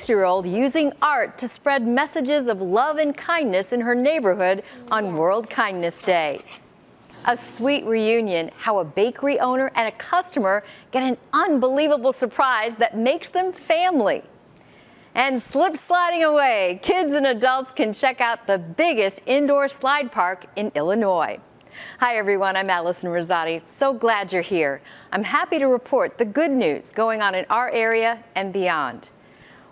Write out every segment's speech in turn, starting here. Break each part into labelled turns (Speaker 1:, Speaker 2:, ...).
Speaker 1: 6-year-old using art to spread messages of love and kindness in her neighborhood on World Kindness Day. A sweet reunion, how a bakery owner and a customer get an unbelievable surprise that makes them family. And slip sliding away, kids and adults can check out the biggest indoor slide park in Illinois. Hi everyone, I'm Allison Rosati. So glad you're here. I'm happy to report the good news going on in our area and beyond.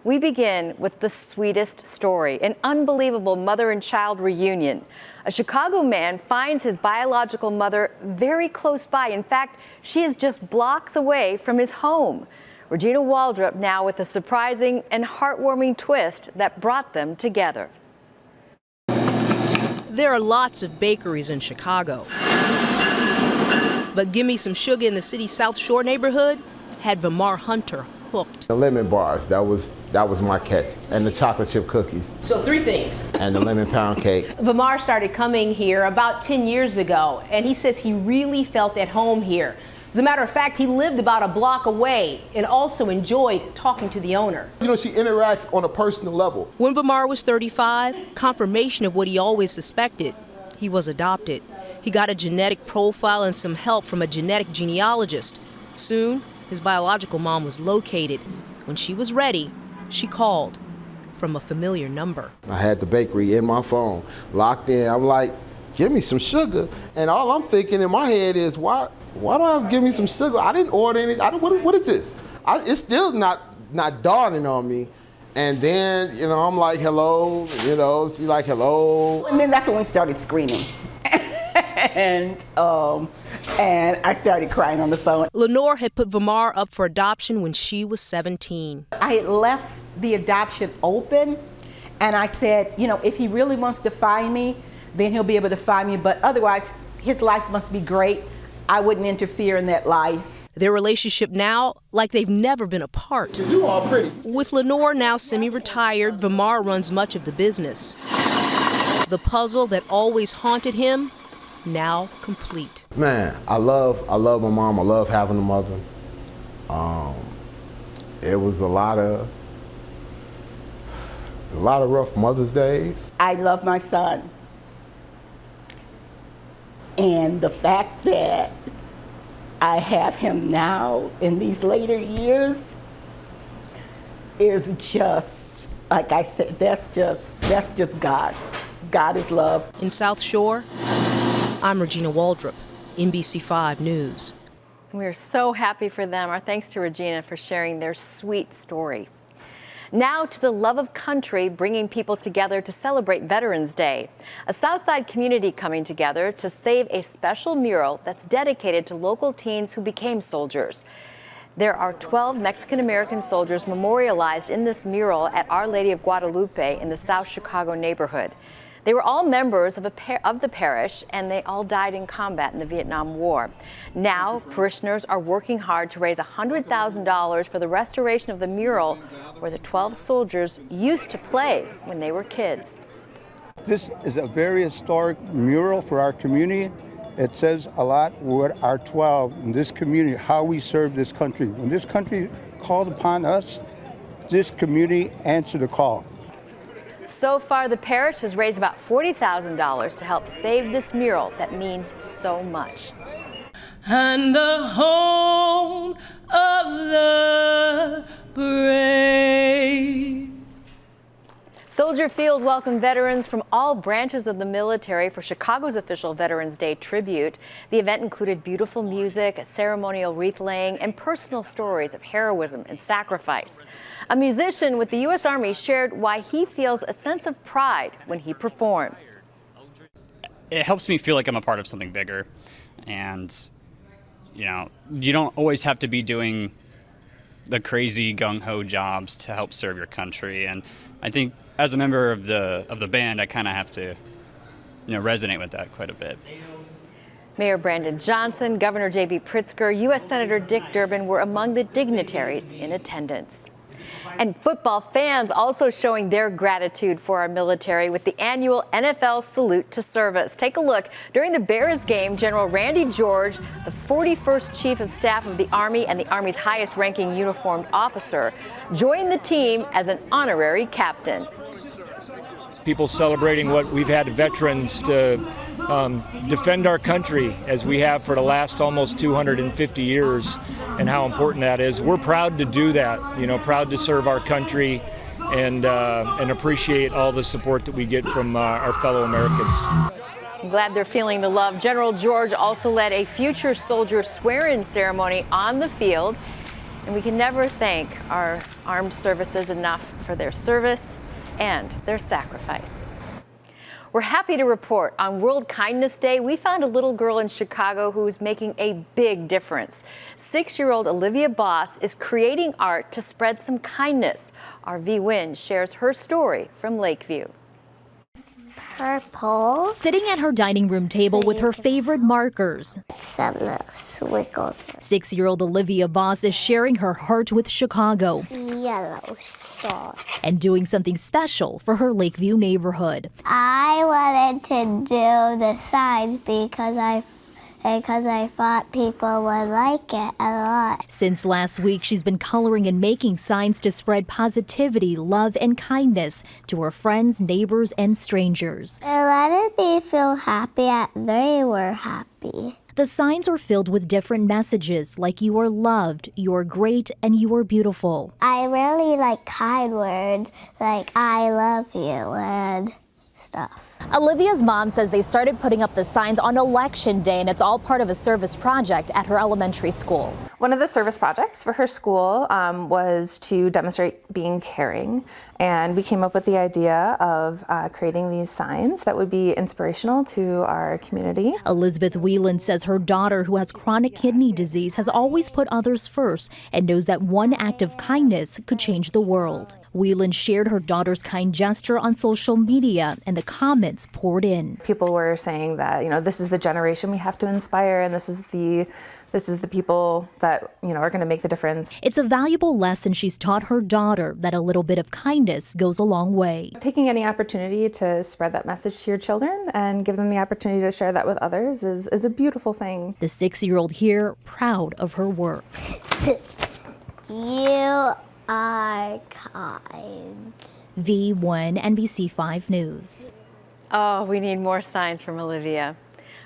Speaker 1: We begin with the sweetest story, an unbelievable mother and child reunion. A Chicago man finds his biological mother very close by. In fact, she is just blocks away from his home. Regina Waldrop now with a surprising and heartwarming twist that brought them together.
Speaker 2: There are lots of bakeries in Chicago. But Give Me Some Sugar in the city's South Shore neighborhood had Vamar Hunter hooked.
Speaker 3: The lemon bars, that was my catch, and the chocolate chip cookies.
Speaker 2: So 3 things.
Speaker 3: And the lemon pound cake.
Speaker 2: Vamar started coming here about 10 years ago, and he says he really felt at home here. As a matter of fact, he lived about a block away and also enjoyed talking to the owner.
Speaker 3: You know, she interacts on a personal level.
Speaker 2: When Vamar was 35, confirmation of what he always suspected, he was adopted. He got a genetic profile and some help from a genetic genealogist. Soon, his biological mom was located. When she was ready, she called from a familiar number.
Speaker 3: I had the bakery in my phone, locked in. I'm like, give me some sugar. And all I'm thinking in my head is, why do I have to give me some sugar? I didn't order any. What is this? It's still not dawning on me. And then, you know, I'm like, hello, you know, she's like, hello.
Speaker 4: And then that's when we started screaming. and I started crying on the phone.
Speaker 2: Lenore had put Vamar up for adoption when she was 17.
Speaker 4: I had left the adoption open, and I said, you know, if he really wants to find me, then he'll be able to find me, but otherwise, his life must be great. I wouldn't interfere in that life.
Speaker 2: Their relationship now, like they've never been apart.
Speaker 3: You all pretty.
Speaker 2: With Lenore now semi-retired, Vamar runs much of the business. The puzzle that always haunted him, now complete.
Speaker 3: Man, I love my mom. I love having a mother. It was a lot of rough Mother's Days.
Speaker 4: I love my son. And the fact that I have him now in these later years is just, like I said, that's just God. God is love.
Speaker 2: In South Shore, I'm Regina Waldrop, NBC5 News.
Speaker 1: We're so happy for them. Our thanks to Regina for sharing their sweet story. Now to the love of country, bringing people together to celebrate Veterans Day. A Southside community coming together to save a special mural that's dedicated to local teens who became soldiers. There are 12 Mexican-American soldiers memorialized in this mural at Our Lady of Guadalupe in the South Chicago neighborhood. They were all members of the parish, and they all died in combat in the Vietnam War. Now, parishioners are working hard to raise $100,000 for the restoration of the mural where the 12 soldiers used to play when they were kids.
Speaker 5: This is a very historic mural for our community. It says a lot what our 12 in this community, how we serve this country. When this country called upon us, this community answered the call.
Speaker 1: So far, the parish has raised about $40,000 to help save this mural that means so much.
Speaker 6: And the home of the brave.
Speaker 1: Soldier Field welcomed veterans from all branches of the military for Chicago's official Veterans Day tribute. The event included beautiful music, ceremonial wreath laying, and personal stories of heroism and sacrifice. A musician with the U.S. Army shared why he feels a sense of pride when he performs.
Speaker 7: It helps me feel like I'm a part of something bigger. And, you know, you don't always have to be doing the crazy gung-ho jobs to help serve your country. And I think as a member of the band, I kind of have to, you know, resonate with that quite a bit.
Speaker 1: Mayor Brandon Johnson, Governor J.B. Pritzker, U.S. Senator Dick Durbin were among the dignitaries in attendance. And football fans also showing their gratitude for our military with the annual NFL Salute to Service. Take a look. During the Bears game, General Randy George, the 41st Chief of Staff of the Army and the Army's highest-ranking uniformed officer, joined the team as an honorary captain.
Speaker 8: People celebrating what we've had veterans to defend our country as we have for the last almost 250 years, and how important that is. We're proud to do that, proud to serve our country and appreciate all the support that we get from our fellow Americans.
Speaker 1: I'm glad they're feeling the love. General George also led a future soldier swear-in ceremony on the field, and we can never thank our armed services enough for their service and their sacrifice. We're happy to report on World Kindness Day, we found a little girl in Chicago who is making a big difference. 6-year-old Olivia Boss is creating art to spread some kindness. Our V. Wynn shares her story from Lakeview.
Speaker 9: Purple. Sitting at her dining room table with her favorite markers.
Speaker 10: Some squiggles.
Speaker 9: 6-year-old Olivia Boss is sharing her heart with Chicago.
Speaker 10: Yellow stars.
Speaker 9: And doing something special for her Lakeview neighborhood.
Speaker 10: I wanted to do the signs because I thought people would like it a lot.
Speaker 9: Since last week, she's been coloring and making signs to spread positivity, love, and kindness to her friends, neighbors, and strangers.
Speaker 10: It let me feel happy that they were happy.
Speaker 9: The signs are filled with different messages like you are loved, you are great, and you are beautiful.
Speaker 10: I really like kind words like I love you and stuff.
Speaker 9: Olivia's mom says they started putting up the signs on Election Day, and it's all part of a service project at her elementary school.
Speaker 11: One of the service projects for her school was to demonstrate being caring, and we came up with the idea of creating these signs that would be inspirational to our community.
Speaker 9: Elizabeth Whelan says her daughter, who has chronic kidney disease, has always put others first and knows that one act of kindness could change the world. Whelan shared her daughter's kind gesture on social media, and the comments poured in.
Speaker 11: People were saying that, this is the generation we have to inspire, and this is the people that, are going to make the difference.
Speaker 9: It's a valuable lesson she's taught her daughter, that a little bit of kindness goes a long way.
Speaker 11: Taking any opportunity to spread that message to your children and give them the opportunity to share that with others is a beautiful thing.
Speaker 9: The 6-year-old here, proud of her work.
Speaker 10: You are kind.
Speaker 9: V1 NBC5 News.
Speaker 1: Oh, we need more signs from Olivia.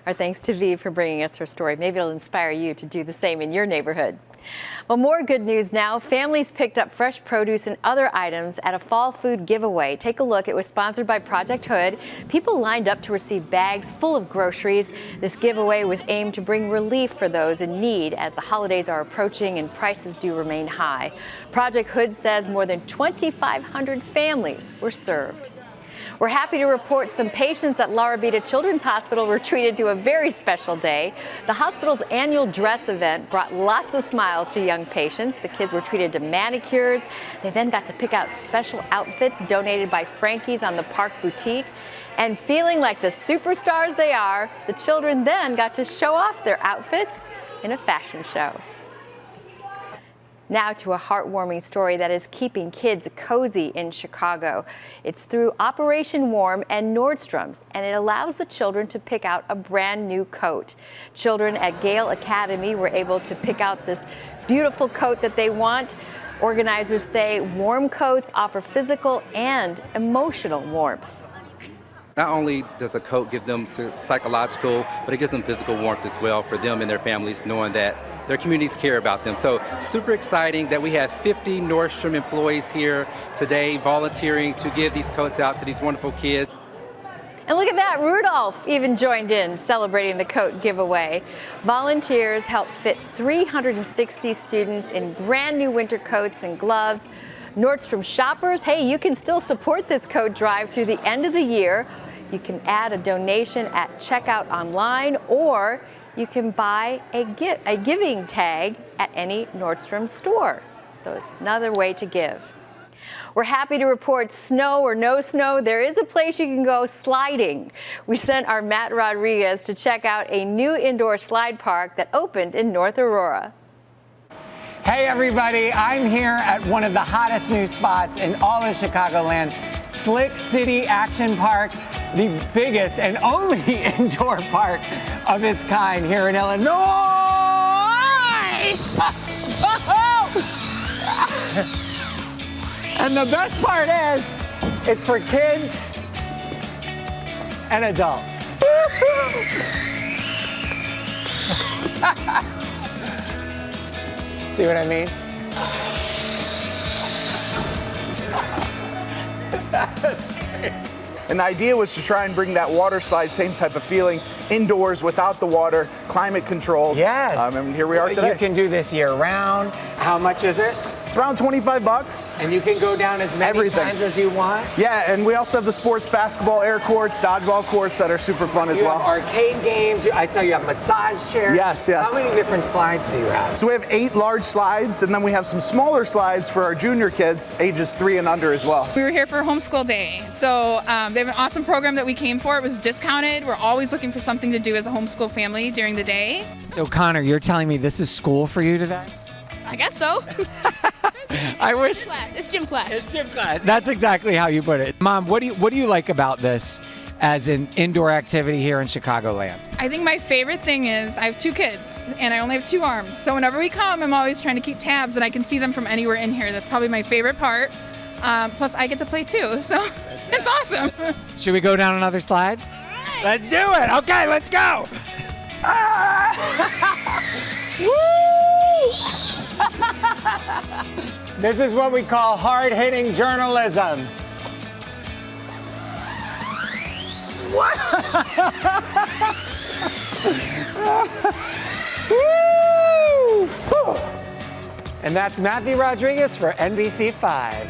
Speaker 1: Our thanks to V for bringing us her story. Maybe it'll inspire you to do the same in your neighborhood. Well, more good news now. Families picked up fresh produce and other items at a fall food giveaway. Take a look. It was sponsored by Project Hood. People lined up to receive bags full of groceries. This giveaway was aimed to bring relief for those in need as the holidays are approaching and prices do remain high. Project Hood says more than 2,500 families were served. We're happy to report some patients at La Rabida Children's Hospital were treated to a very special day. The hospital's annual dress event brought lots of smiles to young patients. The kids were treated to manicures. They then got to pick out special outfits donated by Frankie's on the Park Boutique. And feeling like the superstars they are, the children then got to show off their outfits in a fashion show. Now to a heartwarming story that is keeping kids cozy in Chicago. It's through Operation Warm and Nordstrom's, and it allows the children to pick out a brand new coat. Children at Gale Academy were able to pick out this beautiful coat that they want. Organizers say warm coats offer physical and emotional warmth.
Speaker 12: Not only does a coat give them psychological, but it gives them physical warmth as well for them and their families, knowing that their communities care about them. So super exciting that we have 50 Nordstrom employees here today volunteering to give these coats out to these wonderful kids.
Speaker 1: And look at that, Rudolph even joined in celebrating the coat giveaway. Volunteers helped fit 360 students in brand new winter coats and gloves. Nordstrom shoppers, hey, you can still support this coat drive through the end of the year. You can add a donation at checkout online, or you can buy a giving tag at any Nordstrom store. So it's another way to give. We're happy to report snow or no snow, there is a place you can go sliding. We sent our Matt Rodriguez to check out a new indoor slide park that opened in North Aurora.
Speaker 13: Hey everybody, I'm here at one of the hottest new spots in all of Chicagoland, Slick City Action Park, the biggest and only indoor park of its kind here in Illinois. And the best part is, it's for kids and adults. See what I mean? That's great.
Speaker 14: And the idea was to try and bring that water slide, same type of feeling, indoors without the water, climate controlled.
Speaker 13: Yes.
Speaker 14: And here we are today.
Speaker 13: You can do this year round. How much is it?
Speaker 14: It's around $25.
Speaker 13: And you can go down as many times as you want?
Speaker 14: Yeah, and we also have the sports basketball air courts, dodgeball courts that are super fun as well.
Speaker 13: You have arcade games. I saw you have massage chairs.
Speaker 14: Yes, yes.
Speaker 13: How many different slides do you have?
Speaker 14: So we have 8 large slides, and then we have some smaller slides for our junior kids, ages 3 and under as well.
Speaker 15: We were here for homeschool day, so they have an awesome program that we came for. It was discounted. We're always looking for something to do as a homeschool family during the day.
Speaker 13: So Connor, you're telling me this is school for you today?
Speaker 15: I guess so.
Speaker 13: I wish.
Speaker 15: It's gym class.
Speaker 13: It's gym class. That's exactly how you put it. Mom, what do you like about this as an indoor activity here in Chicagoland?
Speaker 15: I think my favorite thing is I have 2 kids and I only have 2 arms. So whenever we come, I'm always trying to keep tabs and I can see them from anywhere in here. That's probably my favorite part. Plus I get to play too, so it's awesome.
Speaker 13: Should we go down another slide?
Speaker 15: Right.
Speaker 13: Let's do it. Okay, let's go. Woo! This is what we call hard-hitting journalism. What? Woo! And that's Matthew Rodriguez for NBC5.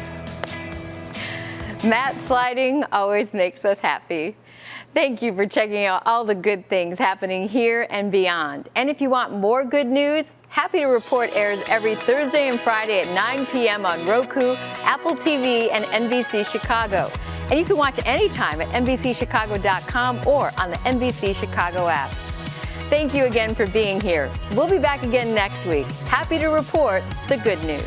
Speaker 1: Matt sliding always makes us happy. Thank you for checking out all the good things happening here and beyond. And if you want more good news, Happy to Report airs every Thursday and Friday at 9 p.m. on Roku, Apple TV, and NBC Chicago. And you can watch anytime at NBCChicago.com or on the NBC Chicago app. Thank you again for being here. We'll be back again next week. Happy to report the good news.